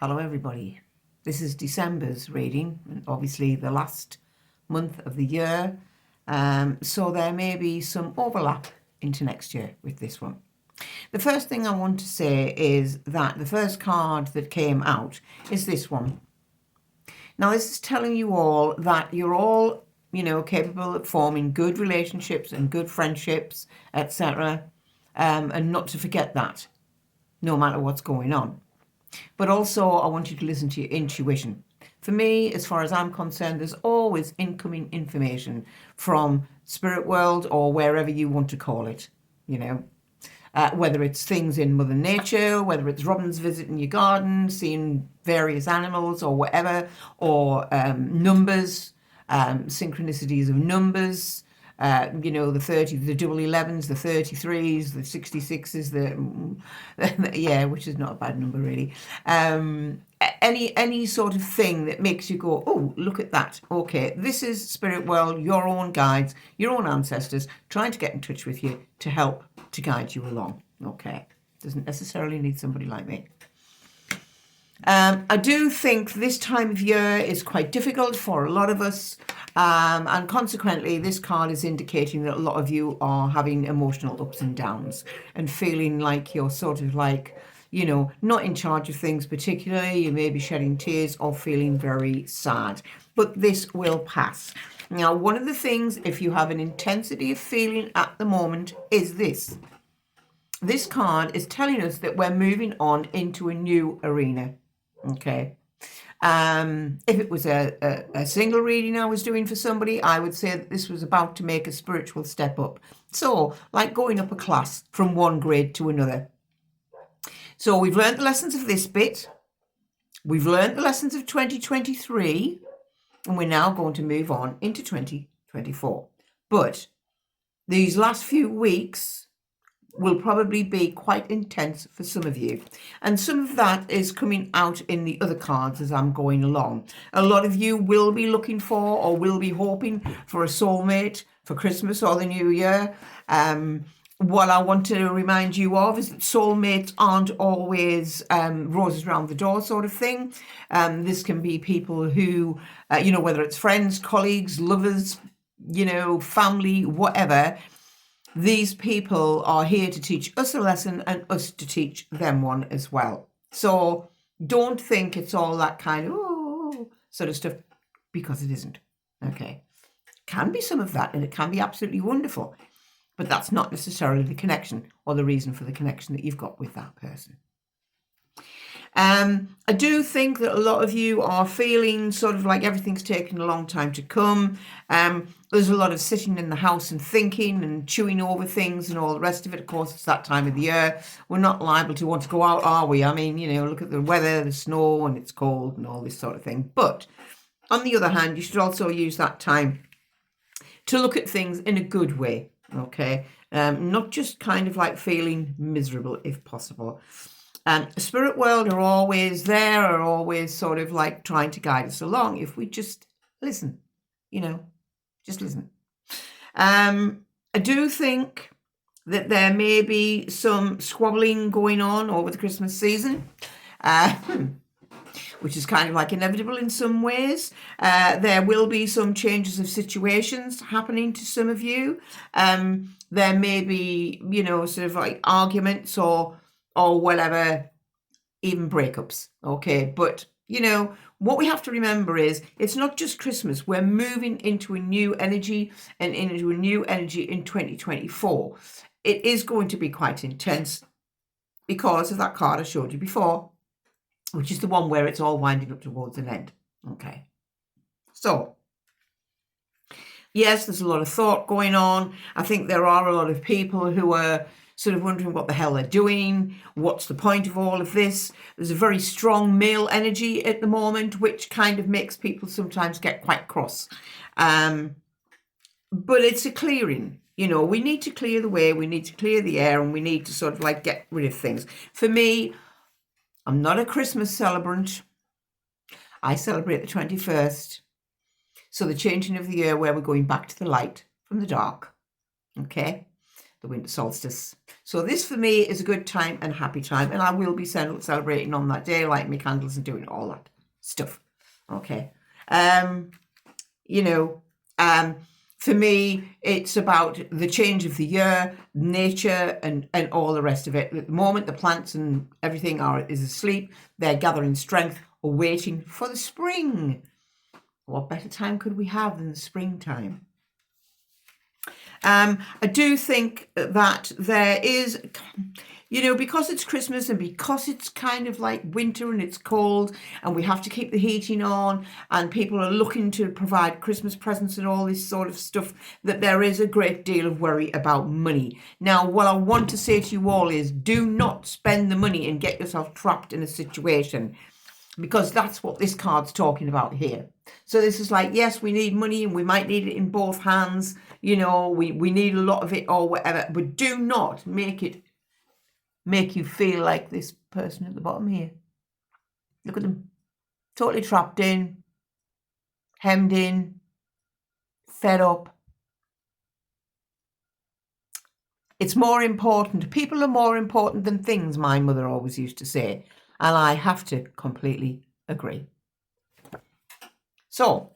Hello everybody. This is December's reading, and obviously the last month of the year, so there may be some overlap into next year with this one. The first thing I want to say is that the first card that came out is this one. Now this is telling you all that you're all, capable of forming good relationships and good friendships, etc., and not to forget that, no matter what's going on. But also, I want you to listen to your intuition. For me, as far as I'm concerned, there's always incoming information from spirit world or wherever you want to call it, whether it's things in Mother Nature, whether it's robins visiting your garden, seeing various animals or whatever, or numbers, synchronicities of numbers, the 30, the double 11s, the 33s, the 66s, which is not a bad number really. Any sort of thing that makes you go, oh, look at that. Okay, this is spirit world, your own guides, your own ancestors trying to get in touch with you to help to guide you along. Okay, doesn't necessarily need somebody like me. I do think this time of year is quite difficult for a lot of us, and consequently this card is indicating that a lot of you are having emotional ups and downs and feeling like you're sort of like, not in charge of things particularly. You may be shedding tears or feeling very sad, but this will pass. Now, one of the things, if you have an intensity of feeling at the moment, is this. This card is telling us that we're moving on into a new arena. Okay. If it was a single reading I was doing for somebody, I would say that this was about to make a spiritual step up. So, like going up a class from one grade to another. So we've learned the lessons of this bit. We've learned the lessons of 2023. And we're now going to move on into 2024. But these last few weeks will probably be quite intense for some of you. And some of that is coming out in the other cards as I'm going along. A lot of you will be looking for or will be hoping for a soulmate for Christmas or the New Year. What I want to remind you of is that soulmates aren't always roses around the door sort of thing. This can be people who, whether it's friends, colleagues, lovers, family, whatever. These people are here to teach us a lesson and us to teach them one as well. So don't think it's all that kind of sort of stuff, because it isn't. Okay. Can be some of that, and it can be absolutely wonderful, but that's not necessarily the connection or the reason for the connection that you've got with that person. I do think that a lot of you are feeling sort of like everything's taking a long time to come. There's a lot of sitting in the house and thinking and chewing over things and all the rest of it. Of course, it's that time of the year. We're not liable to want to go out, are we? I mean, look at the weather, the snow, and it's cold and all this sort of thing. But on the other hand, you should also use that time to look at things in a good way, okay? Not just kind of like feeling miserable if possible. Spirit world are always there, are always sort of like trying to guide us along if we just listen, just listen. I do think that there may be some squabbling going on over the Christmas season, which is kind of like inevitable in some ways. There will be some changes of situations happening to some of you. There may be, sort of like arguments or whatever, even breakups. Okay. But, what we have to remember is it's not just Christmas. We're moving into a new energy and into a new energy in 2024. It is going to be quite intense because of that card I showed you before, which is the one where it's all winding up towards an end. Okay. So, yes, there's a lot of thought going on. I think there are a lot of people who are sort of wondering what the hell they're doing. What's the point of all of this? There's a very strong male energy at the moment, which kind of makes people sometimes get quite cross. But it's a clearing. We need to clear the way, we need to clear the air, and we need to sort of like get rid of things. For me, I'm not a Christmas celebrant. I celebrate the 21st. So the changing of the year where we're going back to the light from the dark. Okay. the winter solstice. So this for me is a good time and happy time, and I will be celebrating on that day, lighting my candles and doing all that stuff. Okay. You know, for me, it's about the change of the year, nature, and all the rest of it. At the moment, the plants and everything is asleep. They're gathering strength or waiting for the spring. What better time could we have than the springtime? I do think that there is, because it's Christmas and because it's kind of like winter and it's cold and we have to keep the heating on and people are looking to provide Christmas presents and all this sort of stuff, that there is a great deal of worry about money. Now, what I want to say to you all is do not spend the money and get yourself trapped in a situation, because that's what this card's talking about here. So this is like, yes, we need money and we might need it in both hands. We need a lot of it or whatever, but do not make you feel like this person at the bottom here. Look at them. Totally trapped in, hemmed in, fed up. It's more important. People are more important than things, my mother always used to say. And I have to completely agree. So,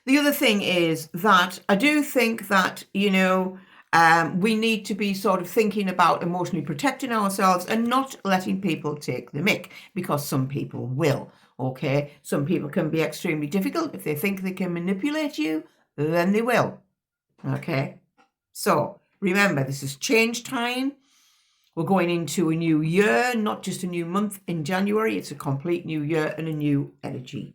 the other thing is that I do think that, we need to be sort of thinking about emotionally protecting ourselves and not letting people take the mick, because some people will, okay? Some people can be extremely difficult. If they think they can manipulate you, then they will, okay? So, remember, this is change time. We're going into a new year, not just a new month in January. It's a complete new year and a new energy.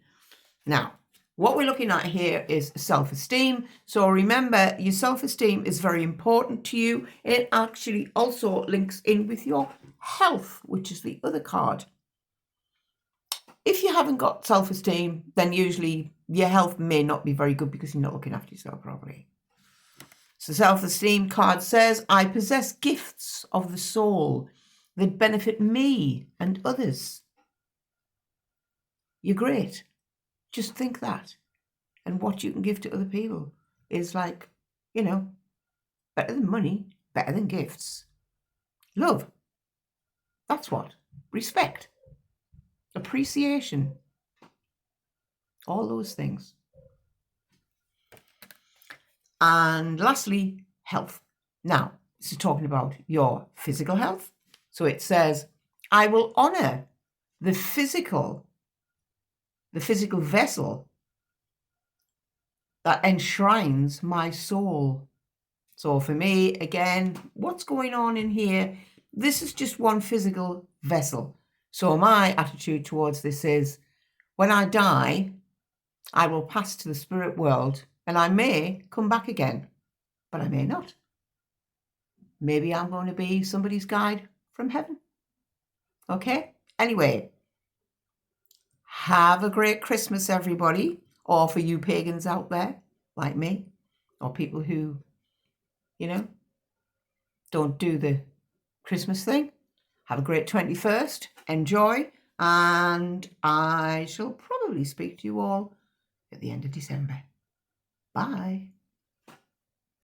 Now, what we're looking at here is self-esteem. So remember, your self-esteem is very important to you. It actually also links in with your health, which is the other card. If you haven't got self-esteem, then usually your health may not be very good because you're not looking after yourself properly. So self-esteem card says, I possess gifts of the soul that benefit me and others. You're great. Just think that. And what you can give to other people is like, better than money, better than gifts. Love. That's what. Respect. Appreciation. All those things. And lastly, health. Now, this is talking about your physical health. So it says, I will honor the physical vessel that enshrines my soul. So for me, again, what's going on in here? This is just one physical vessel. So my attitude towards this is, when I die, I will pass to the spirit world and I may come back again, but I may not. Maybe I'm going to be somebody's guide from heaven. Okay? Anyway, have a great Christmas, everybody. Or for you pagans out there, like me, or people who, don't do the Christmas thing. Have a great 21st. Enjoy. And I shall probably speak to you all at the end of December. Bye.